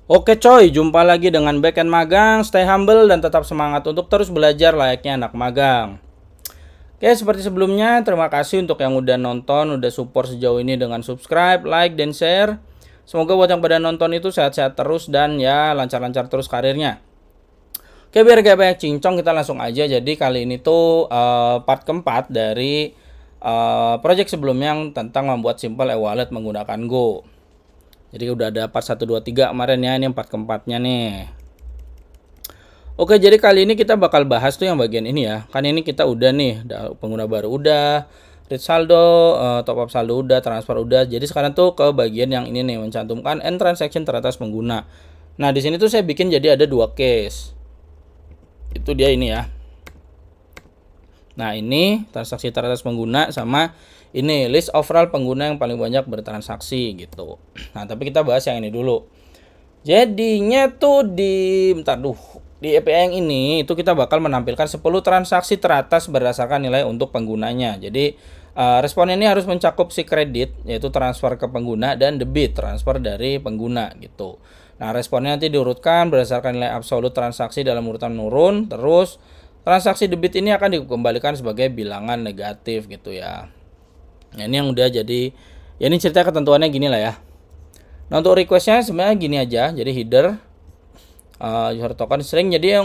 Oke coy, jumpa lagi dengan Backend Magang. Stay humble dan tetap semangat untuk terus belajar layaknya anak magang. Oke, seperti sebelumnya, terima kasih untuk yang udah nonton, udah support sejauh ini dengan subscribe, like, dan share. Semoga buat yang pada nonton itu sehat-sehat terus dan ya lancar-lancar terus karirnya. Oke, biar gak banyak cincong, kita langsung aja. Jadi kali ini tuh part keempat dari project sebelumnya yang tentang membuat simple e-wallet menggunakan Go. Jadi udah ada part 1, 2, 3 kemarin ya, ini part keempatnya nih. Oke, jadi kali ini kita bakal bahas tuh yang bagian ini ya. Kan ini kita udah nih, pengguna baru udah, read saldo, top up saldo udah, transfer udah. Jadi sekarang tuh ke bagian yang ini nih, mencantumkan end transaction teratas pengguna. Nah, di sini tuh saya bikin jadi ada 2 case. Itu dia ini ya. Nah, ini transaksi teratas pengguna sama ini list overall pengguna yang paling banyak bertransaksi gitu. Nah, tapi kita bahas yang ini dulu. Jadinya tuh di API yang ini itu kita bakal menampilkan 10 transaksi teratas berdasarkan nilai untuk penggunanya. Jadi respon ini harus mencakup si kredit yaitu transfer ke pengguna dan debit transfer dari pengguna gitu. Nah, responnya nanti diurutkan berdasarkan nilai absolut transaksi dalam urutan menurun. Terus transaksi debit ini akan dikembalikan sebagai bilangan negatif gitu ya. Nah, ini yang udah jadi ya, ini cerita ketentuannya gini lah ya. Nah, untuk requestnya sebenarnya gini aja, jadi header user token string. Jadi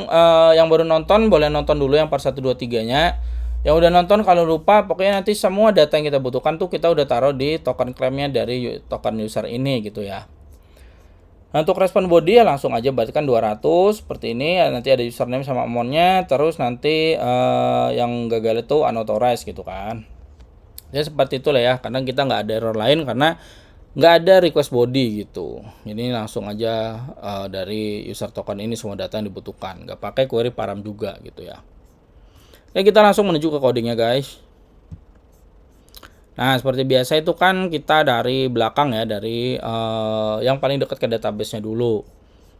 yang baru nonton boleh nonton dulu yang part 1, 2, 3 nya. Yang udah nonton kalau lupa, pokoknya nanti semua data yang kita butuhkan tuh kita udah taruh di token claimnya dari token user ini gitu ya. Nah, untuk respon body ya langsung aja berikan 200 seperti ini. Nanti ada username sama amountnya. Terus nanti yang gagal itu unauthorized gitu kan. Ya seperti itulah ya, karena kita nggak ada error lain karena nggak ada request body gitu. Ini langsung aja dari user token ini semua data yang dibutuhkan, nggak pakai query param juga gitu ya. Oke, kita langsung menuju ke codingnya guys. Nah, seperti biasa itu kan kita dari belakang ya, dari yang paling dekat ke database-nya dulu.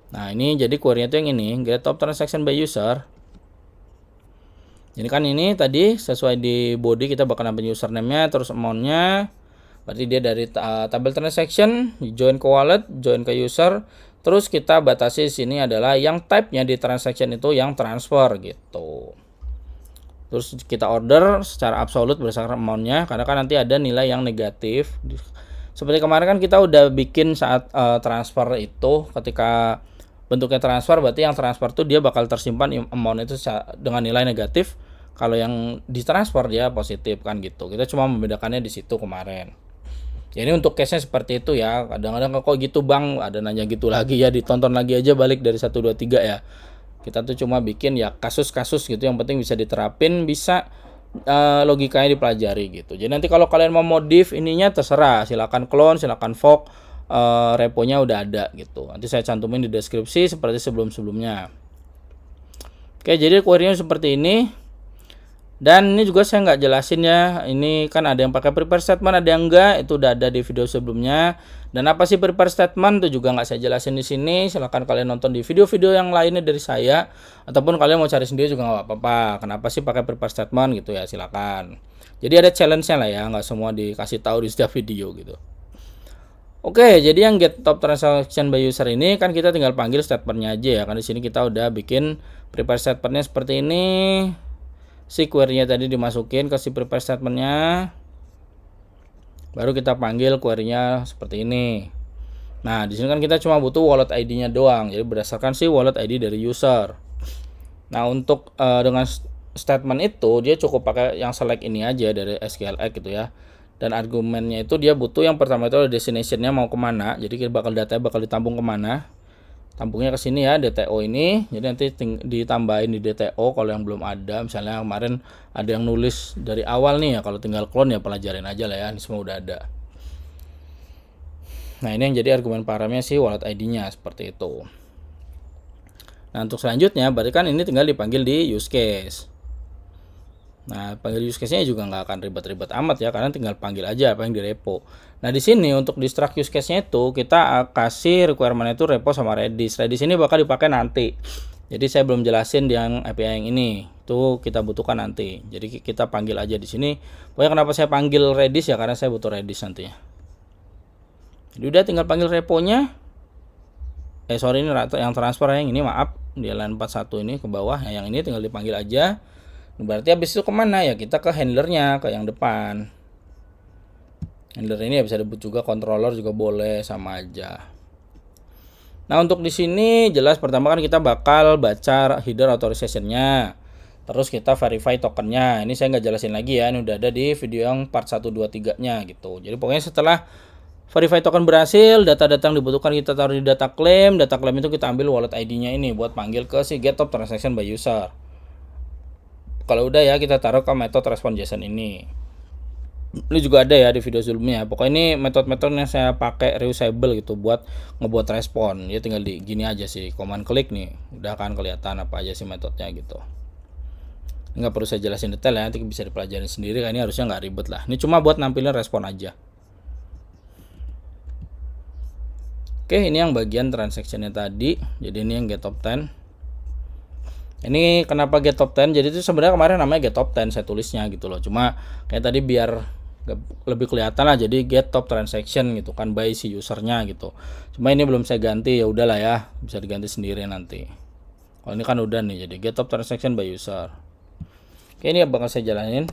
Nah, ini jadi query-nya itu yang ini, get top transaction by user. Jadi kan ini tadi sesuai di body kita bakal nambah username-nya, terus amount-nya. Berarti dia dari tabel transaction, join ke wallet, join ke user. Terus kita batasi sini adalah yang type-nya di transaction itu yang transfer gitu. Terus kita order secara absolut berdasarkan amount-nya, karena kan nanti ada nilai yang negatif. Seperti kemarin kan kita udah bikin saat transfer itu, ketika bentuknya transfer berarti yang transfer tuh dia bakal tersimpan amount itu dengan nilai negatif. Kalau yang ditransfer dia positif kan gitu. Kita cuma membedakannya di situ kemarin. Jadi untuk case-nya seperti itu ya. Kadang-kadang kok gitu bang, ada nanya gitu lagi ya, ditonton lagi aja balik dari 1, 2, 3 ya. Kita tuh cuma bikin ya kasus-kasus gitu, yang penting bisa diterapin, bisa logikanya dipelajari gitu. Jadi nanti kalau kalian mau modif ininya terserah, silakan clone, silakan fork, reponya udah ada gitu. Nanti saya cantumin di deskripsi seperti sebelum-sebelumnya. Oke, jadi query-nya seperti ini. Dan ini juga saya nggak jelasin ya, ini kan ada yang pakai prepare statement, ada yang enggak, itu udah ada di video sebelumnya. Dan apa sih prepare statement itu juga nggak saya jelasin di sini. Silahkan kalian nonton di video-video yang lainnya dari saya, ataupun kalian mau cari sendiri juga nggak apa-apa. Kenapa sih pakai prepare statement gitu ya, silakan. Jadi ada challenge-nya lah ya, nggak semua dikasih tahu di setiap video gitu. Oke, jadi yang get top transaction by user ini kan kita tinggal panggil statementnya aja ya, kan di sini kita udah bikin prepare statementnya seperti ini. Si query-nya tadi dimasukin ke si prepare statement-nya. Baru kita panggil query-nya seperti ini. Nah, di sini kan kita cuma butuh wallet ID-nya doang. Jadi berdasarkan si wallet ID dari user. Nah, untuk dengan statement itu dia cukup pakai yang select ini aja dari SQLX gitu ya. Dan argumennya itu dia butuh yang pertama itu destination-nya mau kemana. Jadi datanya bakal ditampung kemana. Tampungnya ke sini ya, DTO ini. Jadi nanti ditambahin di DTO kalau yang belum ada. Misalnya kemarin ada yang nulis dari awal nih ya, kalau tinggal clone ya pelajarin aja lah ya. Ini semua udah ada. Nah, ini yang jadi argumen paramnya sih wallet ID-nya seperti itu. Nah, untuk selanjutnya berarti kan ini tinggal dipanggil di use case. Nah, panggil use case-nya juga nggak akan ribet-ribet amat ya, karena tinggal panggil aja apa yang di repo. Nah, di sini untuk di struct use case-nya itu kita kasih requirement itu repo sama Redis. Redis ini bakal dipakai nanti. Jadi saya belum jelasin di yang API yang ini. Itu kita butuhkan nanti. Jadi kita panggil aja di sini. Pokoknya kenapa saya panggil Redis ya, karena saya butuh Redis nantinya. Jadi udah tinggal panggil reponya. sorry, ini yang transfer yang ini, maaf, di line 41 ini ke bawah. Nah, yang ini tinggal dipanggil aja. Berarti habis itu kemana ya? Kita ke handlernya, ke yang depan. Handler ini ya bisa disebut juga controller juga boleh, sama aja. Nah, untuk di sini jelas pertama kan kita bakal baca header authorization-nya. Terus kita verify tokennya. Ini saya nggak jelasin lagi ya, ini udah ada di video yang part 1, 2, 3-nya gitu. Jadi pokoknya setelah verify token berhasil, data-data yang dibutuhkan kita taruh di data claim. Data claim itu kita ambil wallet ID-nya ini buat panggil ke si get top transaction by user. Kalau udah ya, kita taruh ke method response JSON ini. Ini juga ada ya di video sebelumnya. Pokoknya ini metode-metode yang saya pakai reusable gitu buat ngebuat respon. Ya tinggal di gini aja sih, command klik nih, udah akan kelihatan apa aja sih metodenya gitu. Nggak perlu saya jelasin detail ya, nanti bisa dipelajarin sendiri. Kan ini harusnya nggak ribet lah. Ini cuma buat nampilin respon aja. Oke, ini yang bagian transactionnya tadi. Jadi ini yang get top 10. Ini kenapa get top 10? Jadi itu sebenarnya kemarin namanya get top 10 saya tulisnya gitu loh. Cuma kayak tadi biar lebih kelihatan lah, jadi get top transaction gitu kan by si usernya gitu. Cuma ini belum saya ganti, ya udahlah ya, bisa diganti sendiri nanti. Kalau ini kan udah nih, jadi get top transaction by user. Oke, ini bakal saya jalanin.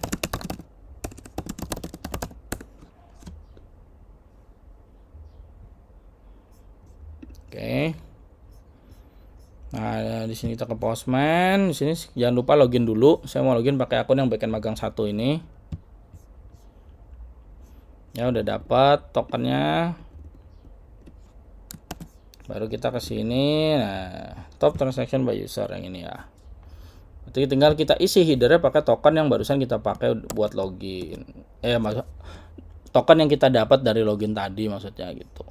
Oke. Nah, di sini kita ke Postman. Di sini jangan lupa login dulu. Saya mau login pakai akun yang backend magang 1 ini. Ya udah dapat tokennya. Baru kita ke sini. Nah, top transaction by user yang ini ya. Berarti tinggal kita isi headernya pakai token yang barusan kita pakai buat login. Token yang kita dapat dari login tadi maksudnya gitu.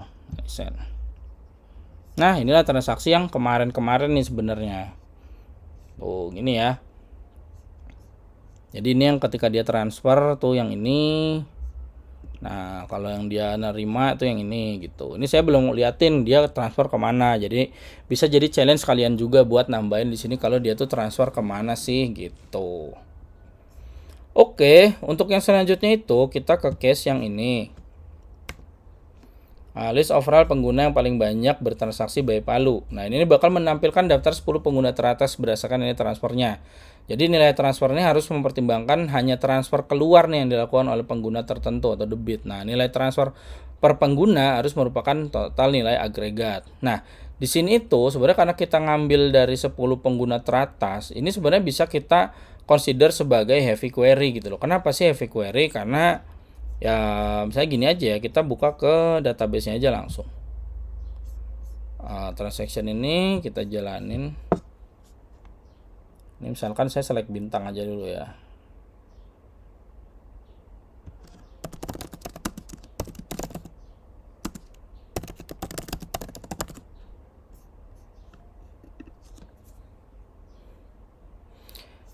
Nah, inilah transaksi yang kemarin-kemarin nih sebenarnya. Oh, gini ya. Jadi ini yang ketika dia transfer tuh yang ini. Nah, kalau yang dia nerima itu yang ini gitu. Ini saya belum liatin dia transfer kemana. Jadi bisa jadi challenge kalian juga buat nambahin di sini kalau dia tuh transfer kemana sih gitu. Oke, untuk yang selanjutnya itu kita ke case yang ini. List overall pengguna yang paling banyak bertransaksi by Palu. Nah, ini bakal menampilkan daftar 10 pengguna teratas berdasarkan nilai transfernya. Jadi nilai transfer ini harus mempertimbangkan hanya transfer keluar nih yang dilakukan oleh pengguna tertentu atau debit. Nah, nilai transfer per pengguna harus merupakan total nilai agregat. Nah, di sini itu sebenarnya karena kita ngambil dari 10 pengguna teratas, ini sebenarnya bisa kita consider sebagai heavy query gitu loh. Kenapa sih heavy query? Karena ya misalnya gini aja ya, kita buka ke database-nya aja langsung. Transaction ini kita jalanin. Ini misalkan saya select bintang aja dulu ya.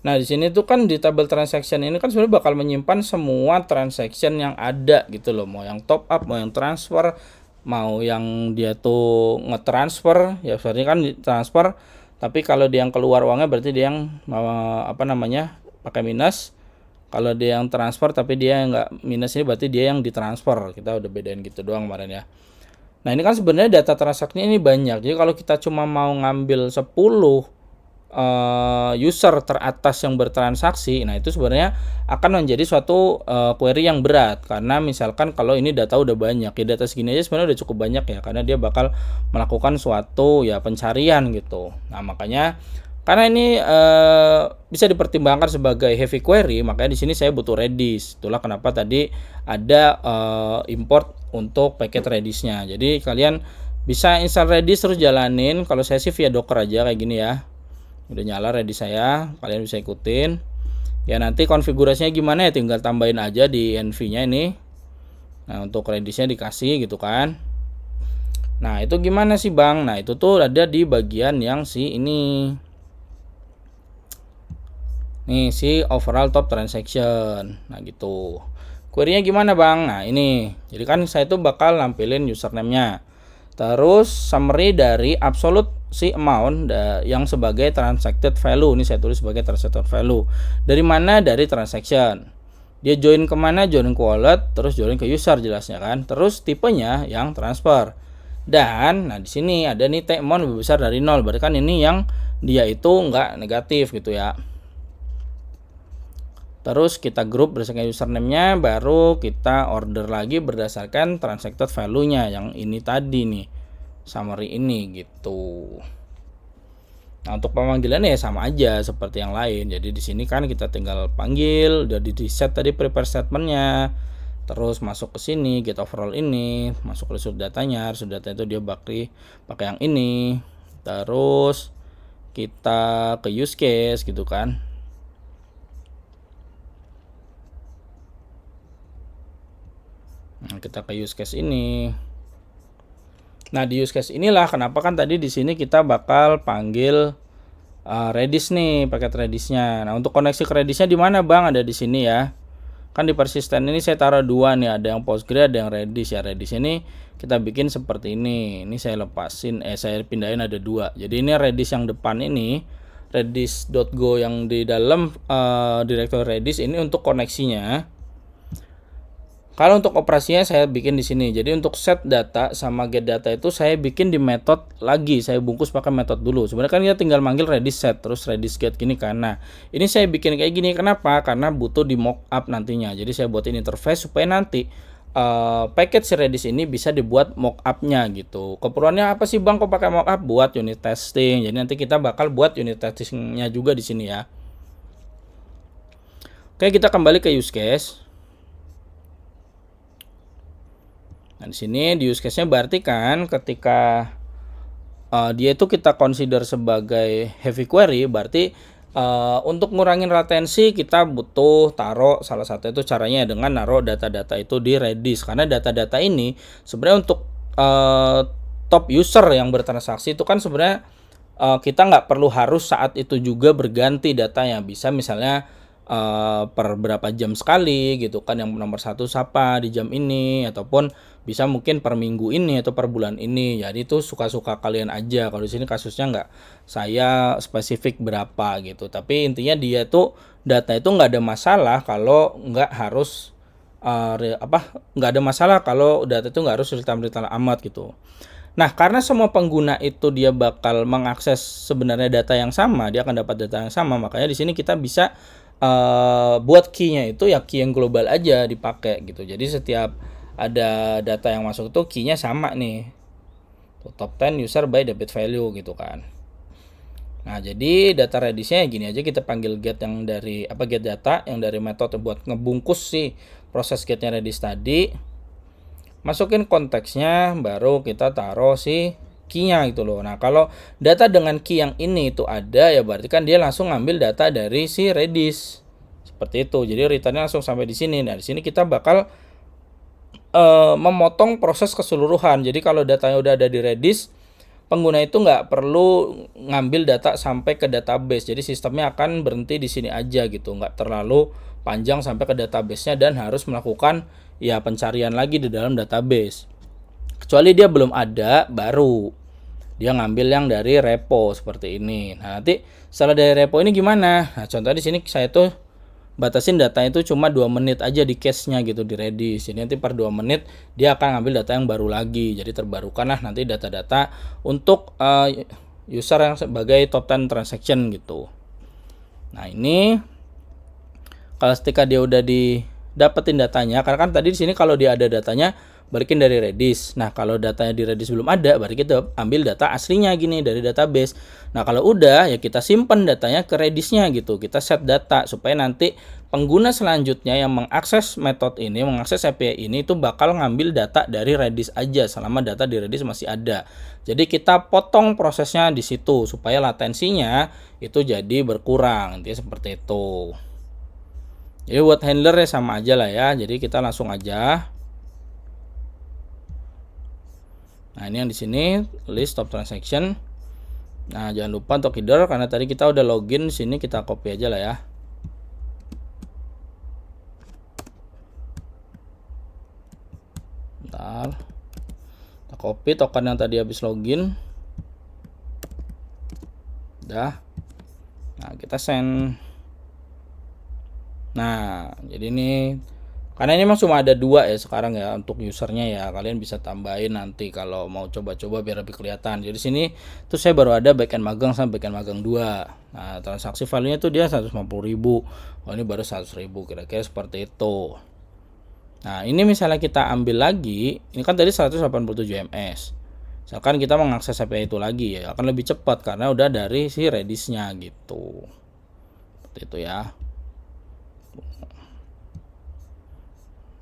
Nah, di sini tuh kan di tabel transaction ini kan sebenarnya bakal menyimpan semua transaction yang ada gitu loh. Mau yang top up, mau yang transfer, mau yang dia tuh ngetransfer, ya sebenarnya kan transfer, tapi kalau dia yang keluar uangnya berarti dia yang pakai minus. Kalau dia yang transfer tapi dia nggak minus, ini berarti dia yang ditransfer. Kita udah bedain gitu doang kemarin ya. Nah, ini kan sebenarnya data transaksinya ini banyak. Jadi kalau kita cuma mau ngambil 10 user teratas yang bertransaksi, nah itu sebenarnya akan menjadi suatu query yang berat, karena misalkan kalau ini data udah banyak ya, data segini aja sebenarnya udah cukup banyak ya, karena dia bakal melakukan suatu ya pencarian gitu. Nah, makanya karena ini bisa dipertimbangkan sebagai heavy query, makanya di sini saya butuh Redis. Itulah kenapa tadi ada import untuk paket Redis-nya. Jadi kalian bisa install Redis terus jalanin. Kalau saya sih via Docker aja kayak gini ya. Udah nyala Redis saya, kalian bisa ikutin. Ya nanti konfigurasinya gimana ya, tinggal tambahin aja di env-nya ini. Nah, untuk Redis-nya dikasih gitu kan. Nah, itu gimana sih Bang? Nah, itu tuh ada di bagian yang si ini. Nih, si overall top transaction. Nah, gitu. Query-nya gimana Bang? Nah, ini. Jadi kan saya tuh bakal nampilin username-nya. Terus summary dari absolute si amount yang sebagai transacted value. Ini saya tulis sebagai transacted value. Dari mana? Dari transaction. Dia join kemana? Join ke wallet, terus join ke user jelasnya kan. Terus tipenya yang transfer. Dan nah di sini ada nih T amount lebih besar dari 0, berarti kan ini yang dia itu nggak negatif gitu ya. Terus kita grup berdasarkan username-nya, baru kita order lagi berdasarkan transacted value-nya yang ini tadi nih, summary ini gitu. Nah, untuk pemanggilannya ya sama aja seperti yang lain. Jadi di sini kan kita tinggal panggil, udah di set tadi prepare statement-nya. Terus masuk ke sini, get overall ini, masuk ke result datanya, result data itu dia pakai yang ini. Terus kita ke use case gitu kan. Nah, kita ke use case ini. Nah, di use case inilah kenapa kan tadi di sini kita bakal panggil Redis nih, paket Redisnya. Nah, untuk koneksi ke Redisnya di mana, Bang? Ada di sini ya. Kan di persisten ini saya taruh dua nih, ada yang Postgre, ada yang Redis ya. Redis ini kita bikin seperti ini. Ini saya lepasin, saya pindahin ada dua. Jadi ini Redis yang depan ini, redis.go yang di dalam direktori Redis ini untuk koneksinya. Kalau untuk operasinya saya bikin di sini. Jadi untuk set data sama get data itu saya bikin di method lagi. Saya bungkus pakai method dulu. Sebenarnya kan kita tinggal manggil redis set terus redis get gini kan. Nah, ini saya bikin kayak gini. Kenapa? Karena butuh di mockup nantinya. Jadi saya buatin interface supaya nanti paket si redis ini bisa dibuat mockupnya gitu. Keperluannya apa sih Bang kok pakai mockup? Buat unit testing. Jadi nanti kita bakal buat unit testingnya juga di sini ya. Oke, kita kembali ke use case. Nah, di sini di use case-nya berarti kan ketika dia itu kita consider sebagai heavy query, berarti untuk ngurangin latensi kita butuh taruh salah satu itu caranya dengan naruh data-data itu di Redis, karena data-data ini sebenarnya untuk top user yang bertransaksi itu kan sebenarnya kita nggak perlu harus saat itu juga berganti datanya, bisa misalnya per berapa jam sekali gitu kan, yang nomor satu siapa di jam ini, ataupun bisa mungkin per minggu ini atau per bulan ini. Jadi itu suka-suka kalian aja. Kalau di sini kasusnya nggak saya spesifik berapa gitu, tapi intinya dia tuh data itu nggak ada masalah kalau nggak harus nggak ada masalah kalau data itu nggak harus real time amat gitu. Nah, karena semua pengguna itu dia bakal mengakses sebenarnya data yang sama, dia akan dapat data yang sama, makanya di sini kita bisa buat key-nya itu ya key yang global aja dipakai gitu. Jadi setiap ada data yang masuk tuh key-nya sama nih. Tuh, top 10 user by debit value gitu kan. Nah, jadi data redisnya gini aja, kita panggil get yang dari get data yang dari metode buat ngebungkus si proses getnya redis tadi. Masukin konteksnya, baru kita taruh si key-nya gitu loh. Nah, kalau data dengan key yang ini itu ada ya berarti kan dia langsung ngambil data dari si Redis. Seperti itu. Jadi return-nya langsung sampai di sini. Nah, di sini kita bakal memotong proses keseluruhan. Jadi kalau datanya udah ada di Redis, pengguna itu nggak perlu ngambil data sampai ke database. Jadi sistemnya akan berhenti di sini aja gitu. Nggak terlalu panjang sampai ke database-nya dan harus melakukan ya pencarian lagi di dalam database. Kecuali dia belum ada, baru dia ngambil yang dari repo seperti ini. Nah, nanti setelah dari repo ini gimana? Nah, contohnya di sini saya tuh batasin data itu cuma 2 menit aja di cache-nya gitu di Redis. Jadi nanti per 2 menit dia akan ngambil data yang baru lagi. Jadi terbarukanlah nanti data-data untuk user yang sebagai top 10 transaction gitu. Nah, ini kalau ketika dia udah didapetin datanya, karena kan tadi di sini kalau dia ada datanya balikin dari Redis. Nah, kalau datanya di Redis belum ada, berarti kita ambil data aslinya gini dari database. Nah, kalau udah ya kita simpan datanya ke Redisnya gitu. Kita set data supaya nanti pengguna selanjutnya yang mengakses metode ini, mengakses API ini itu bakal ngambil data dari Redis aja selama data di Redis masih ada. Jadi kita potong prosesnya di situ supaya latensinya itu jadi berkurang. Intinya seperti itu. Jadi buat handler ya sama aja lah ya. Jadi kita langsung aja. Nah, ini yang di sini list top transaction. Nah, jangan lupa untuk header karena tadi kita udah login, sini kita copy aja lah ya. Bentar. Kita copy token yang tadi habis login. Udah. Nah, kita send. Nah, jadi ini Karena ini memang cuma ada 2 ya sekarang ya untuk usernya ya. Kalian bisa tambahin nanti kalau mau coba-coba biar lebih kelihatan. Jadi sini tuh saya baru ada backend magang sama backend magang 2. Nah, transaksi value-nya tuh dia 150.000. Oh, ini baru 100.000, kira-kira seperti itu. Nah, ini misalnya kita ambil lagi, ini kan tadi 187 ms. Misalkan kita mengakses API itu lagi ya, akan lebih cepat karena udah dari si Redis-nya gitu. Seperti itu ya.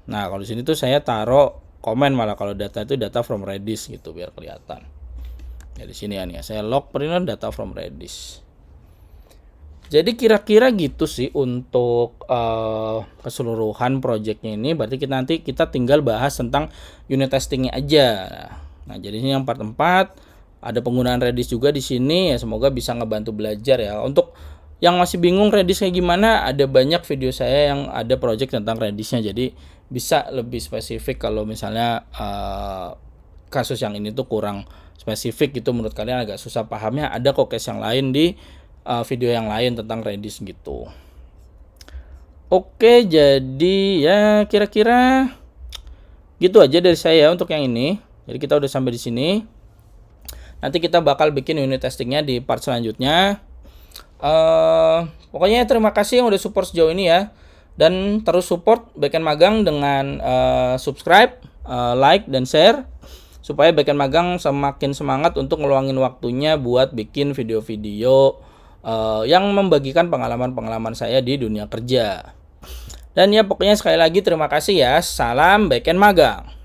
Nah, kalau di sini tuh saya taruh komen malah kalau data itu data from Redis gitu biar kelihatan. Ya di sini ya nih, saya log printer data from Redis. Jadi kira-kira gitu sih untuk keseluruhan projectnya ini. Berarti nanti kita tinggal bahas tentang unit testingnya aja. Nah, jadinya yang part 4 ada penggunaan Redis juga di sini ya, semoga bisa ngebantu belajar ya. Untuk yang masih bingung Redis kayak gimana, ada banyak video saya yang ada project tentang Redisnya, jadi bisa lebih spesifik kalau misalnya kasus yang ini tuh kurang spesifik gitu menurut kalian agak susah pahamnya, ada kok case yang lain di video yang lain tentang Redis gitu. Oke, jadi ya kira-kira gitu aja dari saya untuk yang ini. Jadi kita udah sampai di sini. Nanti kita bakal bikin unit testingnya di part selanjutnya. Pokoknya terima kasih yang udah support sejauh ini ya. Dan terus support Backend Magang dengan subscribe, like, dan share. Supaya Backend Magang semakin semangat untuk ngeluangin waktunya buat bikin video-video yang membagikan pengalaman-pengalaman saya di dunia kerja. Dan ya pokoknya sekali lagi terima kasih ya. Salam Backend Magang.